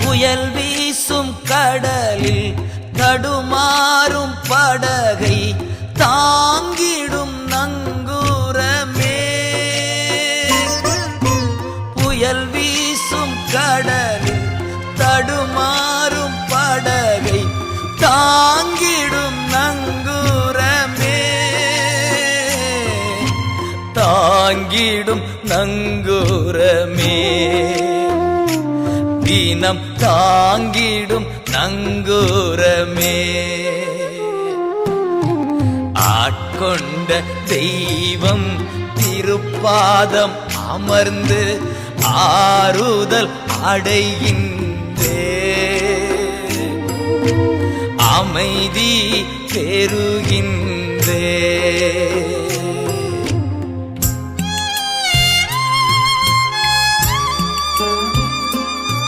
புயல் வீசும் கடலில் தடுமாறும் படகை தாங்கிடும் நங்கூரமே. புயல் வீசும் கடலில் தடுமாறும் படகை தாங்கிடும் நங்கூரமே. தாங்கிடும் நங்கூரமே. தினம் தாங்கிடும் நங்கூரமே. ஆட்கொண்ட தெய்வம் திருப்பாதம் அமர்ந்து ஆறுதல் அடைகின்றே. அமைதி பெறுகின்றே.